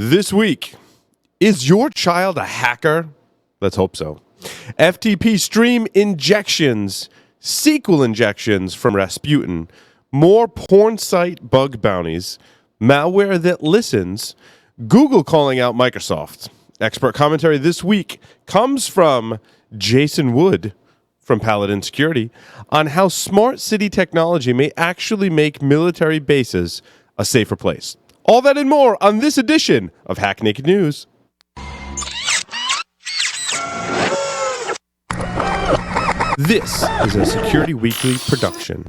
This week, is your child a hacker? Let's hope so. FTP stream injections, SQL injections from Rasputin, more porn site bug bounties, malware that listens, Google calling out Microsoft. Expert commentary this week comes from Jason Wood from Paladin Security on how smart city technology may actually make military bases a safer place. All that and more on this edition of Hack Naked News. This is a Security Weekly production.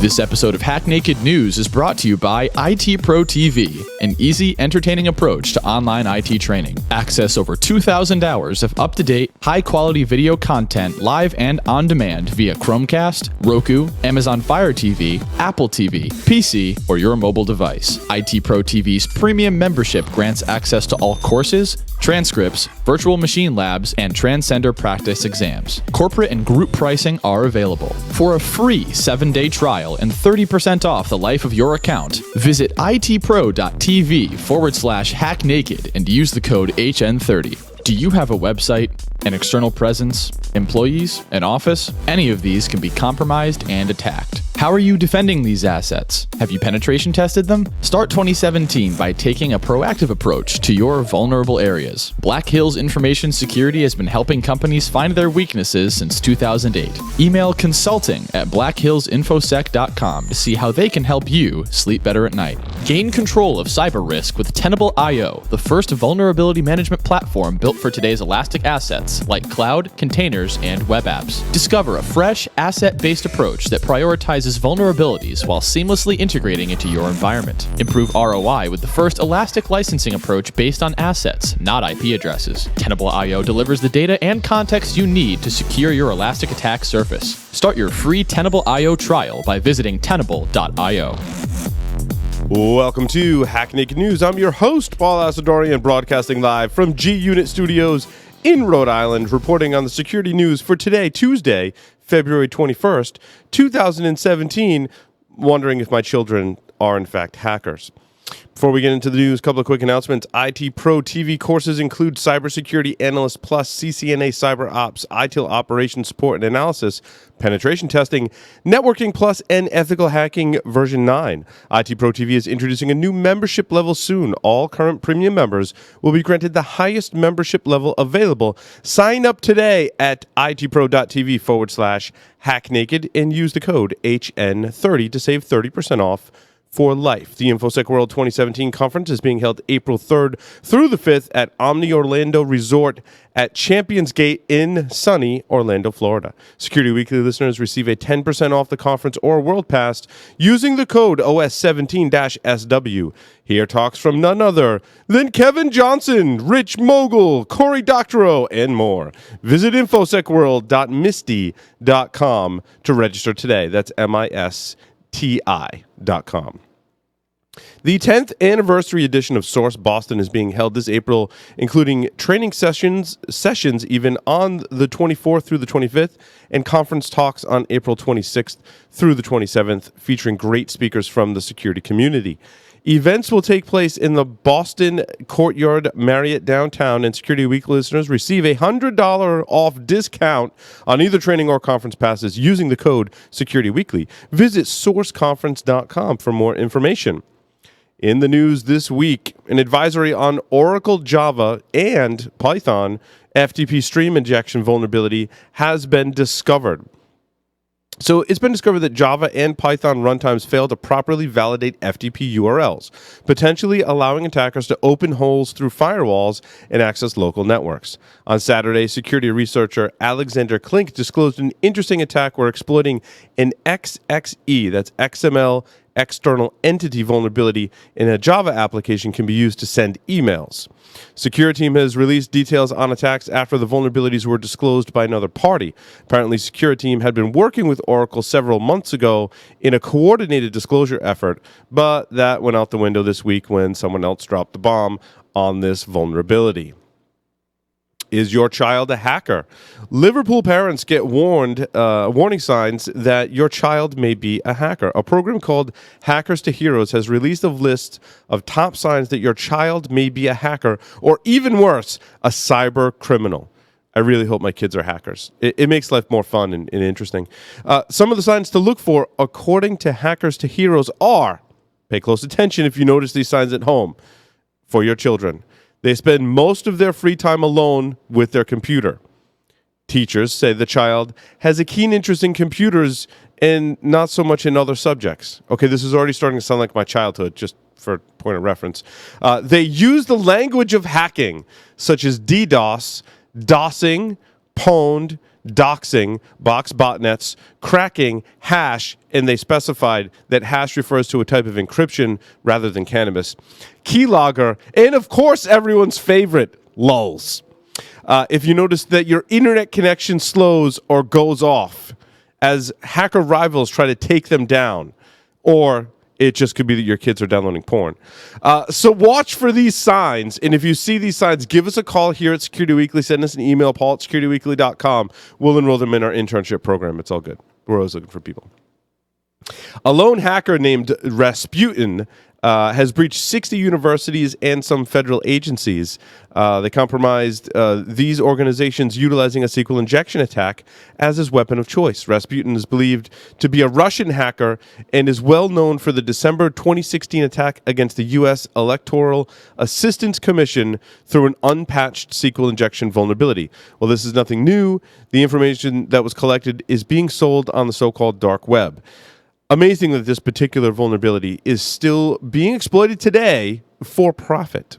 This episode of Hack Naked News is brought to you by IT Pro TV, an easy, entertaining approach to online IT training. Access over 2,000 hours of up-to-date, high-quality video content live and on demand via Chromecast, Roku, Amazon Fire TV, Apple TV, PC, or your mobile device. IT Pro TV's premium membership grants access to all courses, transcripts, virtual machine labs, and transcender practice exams. Corporate and group pricing are available. For a free 7-day trial and 30% off the life of your account, visit itpro.tv/hacknaked and use the code HN30. Do you have a website, an external presence, employees, an office? Any of these can be compromised and attacked. How are you defending these assets? Have you penetration tested them? Start 2017 by taking a proactive approach to your vulnerable areas. Black Hills Information Security has been helping companies find their weaknesses since 2008. Email consulting@blackhillsinfosec.com to see how they can help you sleep better at night. Gain control of cyber risk with Tenable.io, the first vulnerability management platform built for today's elastic assets like cloud, containers, and web apps. Discover a fresh, asset-based approach that prioritizes vulnerabilities while seamlessly integrating into your environment. Improve ROI with the first elastic licensing approach based on assets, not IP addresses. Tenable.io delivers the data and context you need to secure your elastic attack surface. Start your free Tenable.io trial by visiting tenable.io. Welcome to Hack Naked News. I'm your host, Paul Asadorian, broadcasting live from G-Unit Studios in Rhode Island, reporting on the security news for today, Tuesday, February 21st, 2017, wondering if my children are in fact hackers. Before we get into the news, a couple of quick announcements. IT Pro TV courses include Cybersecurity Analyst Plus, CCNA Cyber Ops, ITIL Operations Support and Analysis, Penetration Testing, Networking Plus, and Ethical Hacking version 9. IT Pro TV is introducing a new membership level soon. All current premium members will be granted the highest membership level available. Sign up today at itpro.tv/hacknaked and use the code HN30 to save 30% off for life. The InfoSec World 2017 conference is being held April 3rd through the 5th at Omni Orlando Resort at Champions Gate in sunny Orlando, Florida. Security Weekly listeners receive a 10% off the conference or World Pass using the code OS17-SW. Here talks from none other than Kevin Johnson, Rich Mogul, Cory Doctorow, and more. Visit infosecworld.misty.com to register today. That's MISTI.com. The 10th anniversary edition of Source Boston is being held this April, including training sessions even on the 24th through the 25th, and conference talks on April 26th through the 27th, featuring great speakers from the security community. Events will take place in the Boston Courtyard Marriott downtown, and Security Week listeners receive a $100 off discount on either training or conference passes using the code SecurityWeekly. Visit sourceconference.com for more information. In the news this week, an advisory on Oracle Java and Python FTP stream injection vulnerability has been discovered. So it's been discovered that Java and Python runtimes fail to properly validate FTP URLs, potentially allowing attackers to open holes through firewalls and access local networks. On Saturday, security researcher Alexander Klink disclosed an interesting attack where exploiting an XXE, that's XML external entity vulnerability in a Java application can be used to send emails. Secure Team has released details on attacks after the vulnerabilities were disclosed by another party. Apparently, Secure Team had been working with Oracle several months ago in a coordinated disclosure effort, but that went out the window this week when someone else dropped the bomb on this vulnerability. Is your child a hacker? Liverpool parents get warning signs that your child may be a hacker. A program called Hackers to Heroes has released a list of top signs that your child may be a hacker, or even worse, a cyber criminal. I really hope my kids are hackers. It makes life more fun and interesting. Some of the signs to look for, according to Hackers to Heroes, are, pay close attention if you notice these signs at home, for your children. They spend most of their free time alone with their computer. Teachers say the child has a keen interest in computers and not so much in other subjects. Okay, this is already starting to sound like my childhood, just for point of reference. They use the language of hacking, such as DDoS, DOSing, pwned, doxing, box botnets, cracking, hash, and they specified that hash refers to a type of encryption rather than cannabis. Keylogger, and of course everyone's favorite, lulz. If you notice that your internet connection slows or goes off as hacker rivals try to take them down, or it just could be that your kids are downloading porn. So watch for these signs, and if you see these signs, give us a call here at Security Weekly. Send us an email, paul@securityweekly.com. We'll enroll them in our internship program. It's all good. We're always looking for people. A lone hacker named Rasputin has breached 60 universities and some federal agencies. They compromised these organizations utilizing a SQL injection attack as his weapon of choice. Rasputin is believed to be a Russian hacker and is well known for the December 2016 attack against the U.S. Electoral Assistance Commission through an unpatched SQL injection vulnerability. Well, this is nothing new. The information that was collected is being sold on the so-called dark web. Amazing that this particular vulnerability is still being exploited today for profit.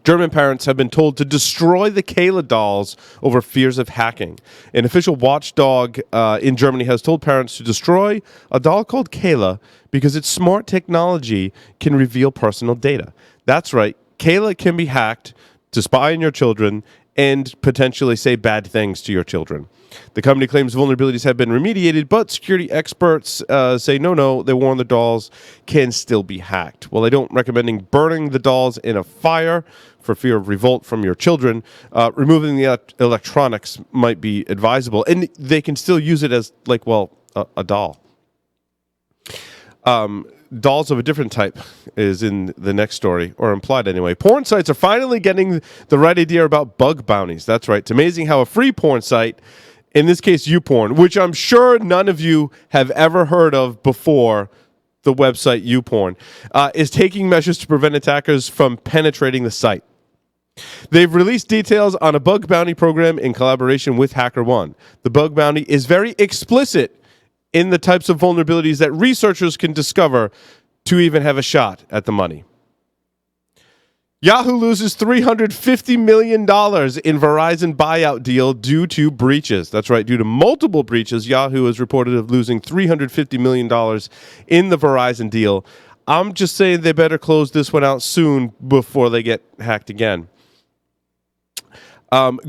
German parents have been told to destroy the Kayla dolls over fears of hacking. An official watchdog in Germany has told parents to destroy a doll called Kayla because its smart technology can reveal personal data. That's right, Kayla can be hacked to spy on your children and potentially say bad things to your children. The company claims vulnerabilities have been remediated, but security experts say no, they warn the dolls can still be hacked. Well, I don't recommend burning the dolls in a fire for fear of revolt from your children. Removing the electronics might be advisable, and they can still use it as, a doll. Dolls of a different type is in the next story, or implied anyway. Porn sites are finally getting the right idea about bug bounties. That's right. It's amazing how a free porn site, in this case YouPorn, which I'm sure none of you have ever heard of before, the website YouPorn, is taking measures to prevent attackers from penetrating the site. They've released details on a bug bounty program in collaboration with HackerOne. The bug bounty is very explicit in the types of vulnerabilities that researchers can discover to even have a shot at the money. Yahoo loses $350 million in Verizon buyout deal due to breaches. That's right, due to multiple breaches, Yahoo is reported of losing $350 million in the Verizon deal. I'm just saying they better close this one out soon before they get hacked again.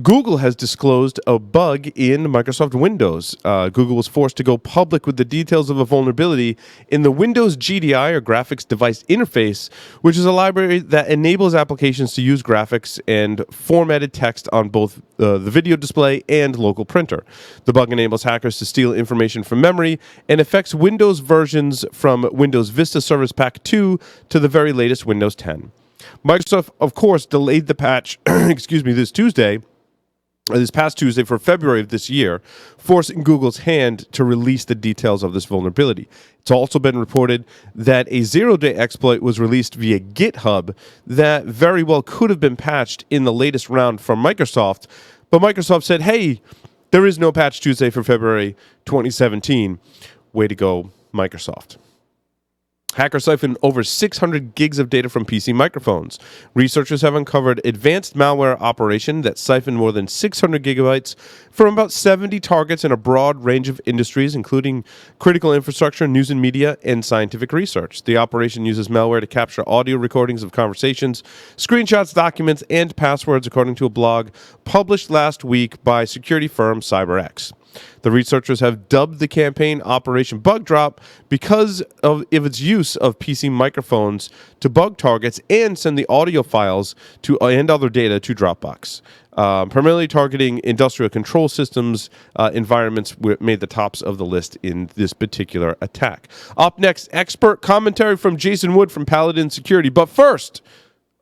Google has disclosed a bug in Microsoft Windows. Google was forced to go public with the details of a vulnerability in the Windows GDI, or Graphics Device Interface, which is a library that enables applications to use graphics and formatted text on both the video display and local printer. The bug enables hackers to steal information from memory and affects Windows versions from Windows Vista Service Pack 2 to the very latest Windows 10. Microsoft, of course, delayed the patch, this past Tuesday for February of this year, forcing Google's hand to release the details of this vulnerability. It's also been reported that a zero-day exploit was released via GitHub that very well could have been patched in the latest round from Microsoft, but Microsoft said, hey, there is no patch Tuesday for February 2017. Way to go, Microsoft. Hackers siphoned over 600 gigs of data from PC microphones. Researchers have uncovered advanced malware operation that siphoned more than 600 gigabytes from about 70 targets in a broad range of industries, including critical infrastructure, news and media, and scientific research. The operation uses malware to capture audio recordings of conversations, screenshots, documents, and passwords, according to a blog published last week by security firm CyberX. The researchers have dubbed the campaign Operation Bug Drop because of its use of PC microphones to bug targets and send the audio files and other data to Dropbox. Primarily targeting industrial control systems environments made the tops of the list in this particular attack. Up next, expert commentary from Jason Wood from Paladin Security. But first,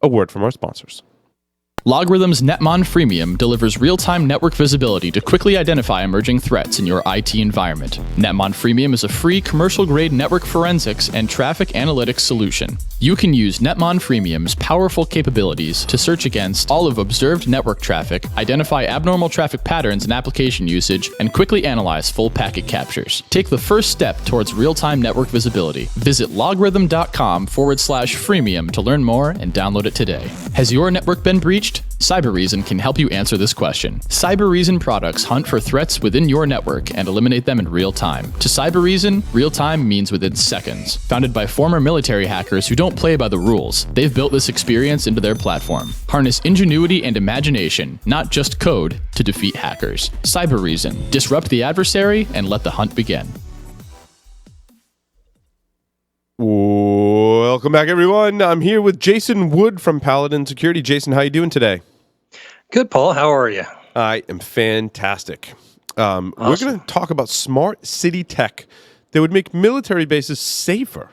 a word from our sponsors. LogRhythm's Netmon Freemium delivers real-time network visibility to quickly identify emerging threats in your IT environment. Netmon Freemium is a free commercial-grade network forensics and traffic analytics solution. You can use Netmon Freemium's powerful capabilities to search against all of observed network traffic, identify abnormal traffic patterns in application usage, and quickly analyze full packet captures. Take the first step towards real-time network visibility. Visit logRhythm.com/freemium to learn more and download it today. Has your network been breached? Cybereason can help you answer this question. Cybereason products hunt for threats within your network and eliminate them in real time. To Cybereason, real time means within seconds. Founded by former military hackers who don't play by the rules, they've built this experience into their platform. Harness ingenuity and imagination, not just code, to defeat hackers. Cybereason. Disrupt the adversary and let the hunt begin. Welcome back, everyone. I'm here with Jason Wood from Paladin Security. Jason, how you doing today? Good, Paul. How are you? I am fantastic. Awesome. We're going to talk about smart city tech that would make military bases safer.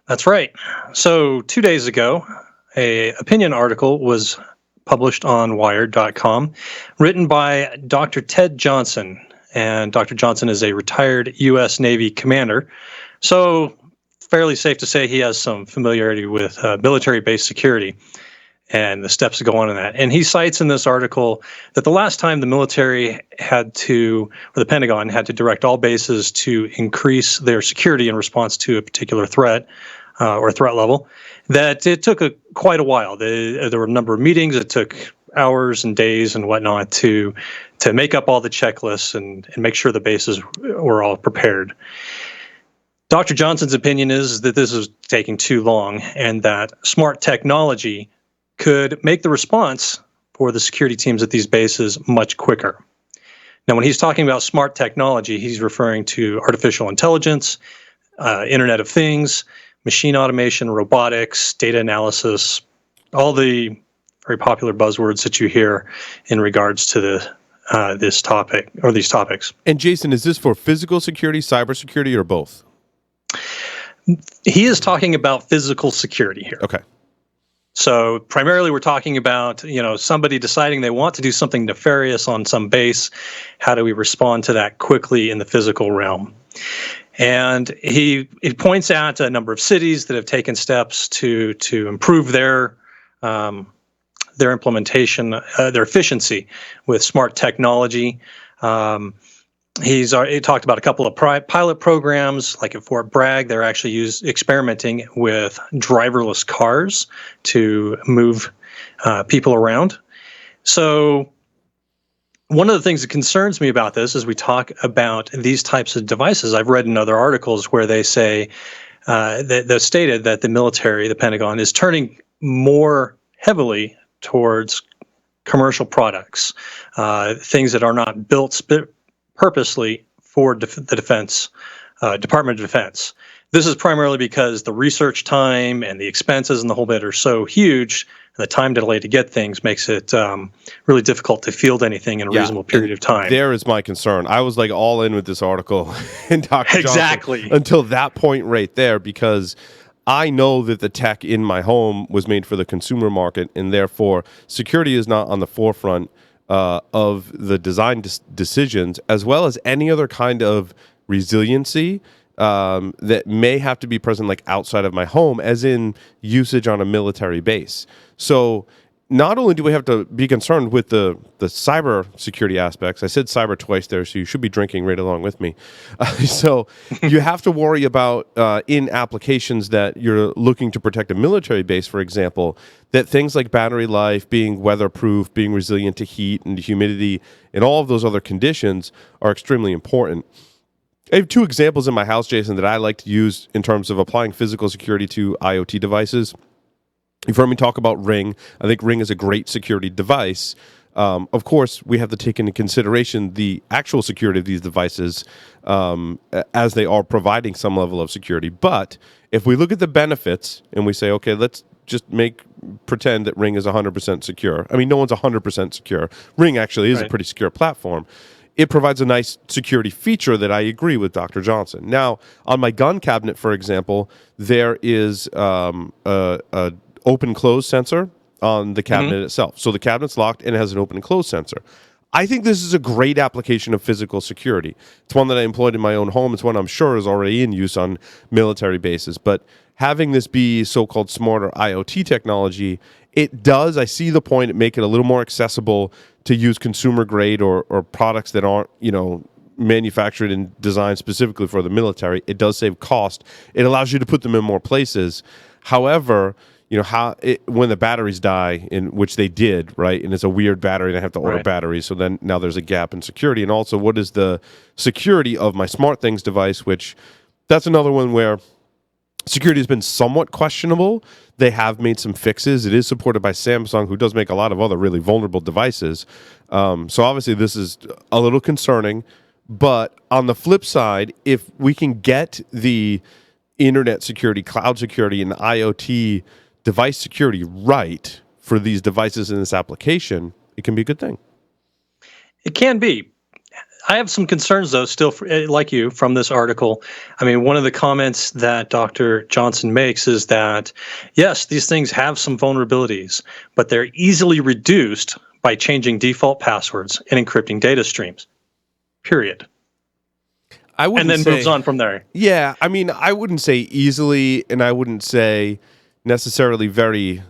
That's right. So 2 days ago, an opinion article was published on Wired.com, written by Dr. Ted Johnson. And Dr. Johnson is a retired U.S. Navy commander. So fairly safe to say he has some familiarity with military-based security and the steps that go on in that. And he cites in this article that the last time the military had to, or the Pentagon had to direct all bases to increase their security in response to a particular threat or threat level, that it took quite a while. There were a number of meetings. It took hours and days and whatnot to make up all the checklists and make sure the bases were all prepared. Dr. Johnson's opinion is that this is taking too long and that smart technology could make the response for the security teams at these bases much quicker. Now, when he's talking about smart technology, he's referring to artificial intelligence, Internet of Things, machine automation, robotics, data analysis, all the very popular buzzwords that you hear in regards to this topic or these topics. And Jason, is this for physical security, cybersecurity, or both? He is talking about physical security here. Okay. So primarily we're talking about, somebody deciding they want to do something nefarious on some base. How do we respond to that quickly in the physical realm? And he points out a number of cities that have taken steps to improve their implementation, their efficiency with smart technology. He talked about a couple of pilot programs, like at Fort Bragg. They're actually experimenting with driverless cars to move people around. So one of the things that concerns me about this as we talk about these types of devices, I've read in other articles where they say that stated that the military, the Pentagon, is turning more heavily towards commercial products, things that are not built purposely for the defense, Department of Defense. This is primarily because the research time and the expenses and the whole bit are so huge. The time delay to get things makes it really difficult to field anything in a reasonable period of time. There is my concern. I was like all in with this article and Dr. Exactly. Johnson until that point right there, because I know that the tech in my home was made for the consumer market, and therefore security is not on the forefront of the design decisions, as well as any other kind of resiliency that may have to be present like outside of my home, as in usage on a military base. So not only do we have to be concerned with the cyber security aspects, I said cyber twice there, so you should be drinking right along with me. So you have to worry about in applications that you're looking to protect a military base, for example, that things like battery life, being weatherproof, being resilient to heat and humidity, and all of those other conditions are extremely important. I have two examples in my house, Jason, that I like to use in terms of applying physical security to IoT devices. You've heard me talk about Ring. I think Ring is a great security device. Of course, we have to take into consideration the actual security of these devices as they are providing some level of security. But if we look at the benefits and we say, okay, let's just pretend that Ring is 100% secure. I mean, no one's 100% secure. Ring actually is a pretty secure platform. It provides a nice security feature that I agree with Dr. Johnson. Now, on my gun cabinet, for example, there is a open-close sensor on the cabinet itself. So the cabinet's locked and it has an open-close sensor. I think this is a great application of physical security. It's one that I employed in my own home. It's one I'm sure is already in use on military bases. But having this be so-called smarter IoT technology, it does, I see the point, make it a little more accessible to use consumer grade or products that aren't, manufactured and designed specifically for the military. It does save cost. It allows you to put them in more places. However, when the batteries die, in which they did, right, and it's a weird battery, and I have to order batteries, so then now there's a gap in security. And also, what is the security of my SmartThings device, which that's another one where security has been somewhat questionable. They have made some fixes. It is supported by Samsung, who does make a lot of other really vulnerable devices. So obviously this is a little concerning. But on the flip side, if we can get the internet security, cloud security, and IoT device security right for these devices in this application, it can be a good thing. It can be. I have some concerns, though, still, like you, from this article. I mean, one of the comments that Dr. Johnson makes is that, yes, these things have some vulnerabilities, but they're easily reduced by changing default passwords and encrypting data streams, period. And then moves on from there. Yeah, I mean, I wouldn't say easily, and I wouldn't say necessarily very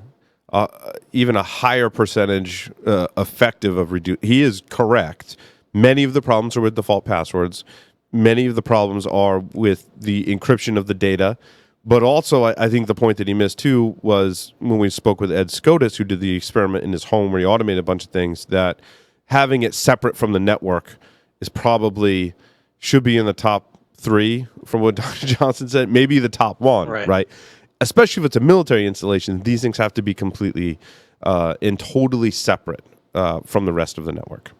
even a higher percentage effective of reduce. He is correct. Many of the problems are with default passwords. Many of the problems are with the encryption of the data. But also, I think the point that he missed, too, was when we spoke with Ed Scotus, who did the experiment in his home where he automated a bunch of things, that having it separate from the network is probably should be in the top 3 from what Dr. Johnson said, maybe the top 1, right? Especially if it's a military installation, these things have to be completely and totally separate from the rest of the network.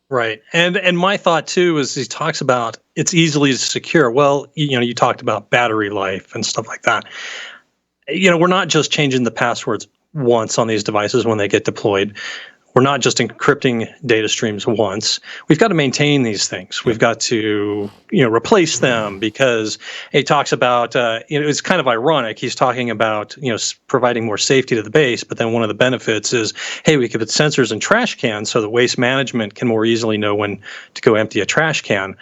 Right. And my thought, too, is he talks about it's easily secure. Well, you talked about battery life and stuff like that. We're not just changing the passwords once on these devices when they get deployed. We're not just encrypting data streams once. We've got to maintain these things. We've got to, replace them because he talks about, it's kind of ironic. He's talking about, providing more safety to the base, but then one of the benefits is, hey, we could put sensors in trash cans so that waste management can more easily know when to go empty a trash can.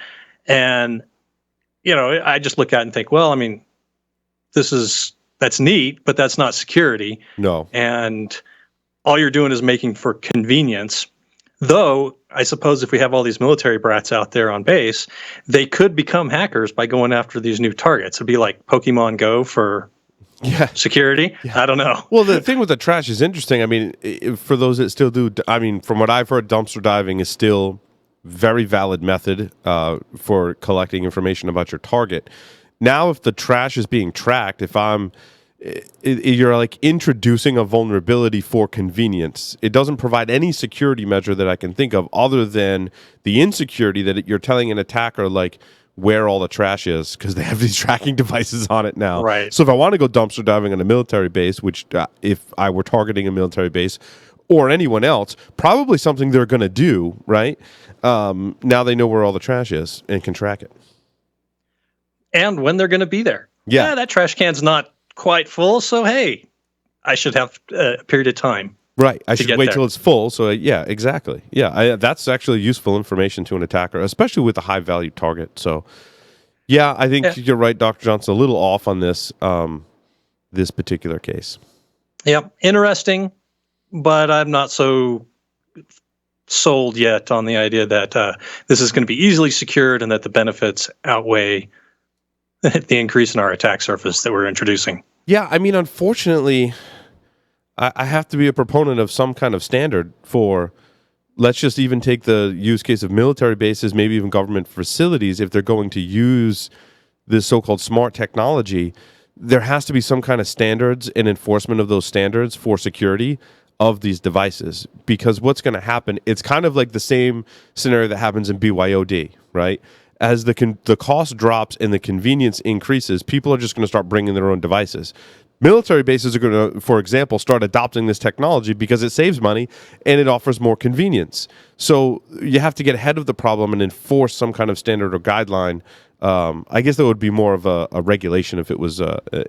And, I just look at it and think, well, I mean, that's neat, but that's not security. No. And all you're doing is making for convenience. Though, I suppose if we have all these military brats out there on base, they could become hackers by going after these new targets. It'd be like Pokemon Go for security. Yeah. I don't know. Well, the thing with the trash is interesting. I mean, for those that still do, from what I've heard, dumpster diving is still very valid method for collecting information about your target. Now, if the trash is being tracked, you're like introducing a vulnerability for convenience. It doesn't provide any security measure that I can think of other than the insecurity that you're telling an attacker like where all the trash is because they have these tracking devices on it now. Right. So if I want to go dumpster diving on a military base, which if I were targeting a military base or anyone else, probably something they're going to do, right? Now they know where all the trash is and can track it. And when they're going to be there. Yeah, that trash can's not quite full, so hey, I should have a period of time. Right, I should wait till it's full. So yeah, exactly. Yeah, that's actually useful information to an attacker, especially with a high value target. So yeah, I think you're right, Dr. Johnson. A little off on this this particular case. Yeah, interesting, but I'm not so sold yet on the idea that this is going to be easily secured and that the benefits outweigh the increase in our attack surface that we're introducing. Yeah, I mean, unfortunately, I have to be a proponent of some kind of standard for, let's just even take the use case of military bases, maybe even government facilities. If they're going to use this so-called smart technology, there has to be some kind of standards and enforcement of those standards for security of these devices. Because what's going to happen, it's kind of like the same scenario that happens in BYOD, right? As the cost drops and the convenience increases, people are just going to start bringing their own devices. Military bases are going to, for example, start adopting this technology because it saves money and it offers more convenience. So you have to get ahead of the problem and enforce some kind of standard or guideline. I guess that would be more of a regulation if it was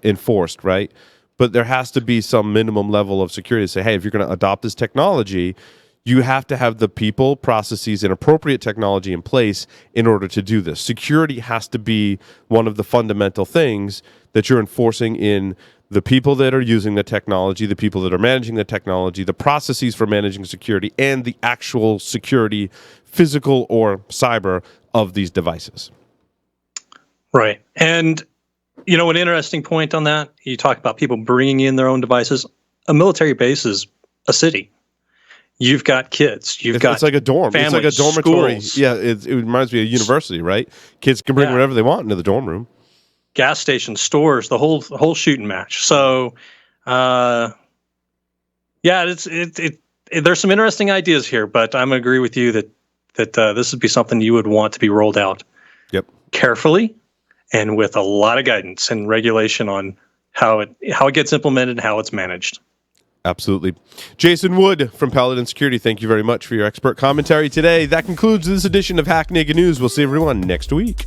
enforced, right? But there has to be some minimum level of security to say, hey, if you're going to adopt this technology, you have to have the people, processes, and appropriate technology in place in order to do this. Security has to be one of the fundamental things that you're enforcing in the people that are using the technology, the people that are managing the technology, the processes for managing security, and the actual security, physical or cyber, of these devices. Right. And, you know, an interesting point on that, you talk about people bringing in their own devices. A military base is a city. You've got kids. It's like a dorm. Families, it's like a dormitory. schools. Yeah, it reminds me of a university, right? Kids can bring whatever they want into the dorm room. Gas stations, stores, the whole shooting match. So, yeah, there's some interesting ideas here, but I'm gonna agree with you that this would be something you would want to be rolled out. Yep. Carefully and with a lot of guidance and regulation on how it gets implemented and how it's managed. Absolutely. Jason Wood from Paladin Security, thank you very much for your expert commentary today. That concludes this edition of Hack Naked News. We'll see everyone next week.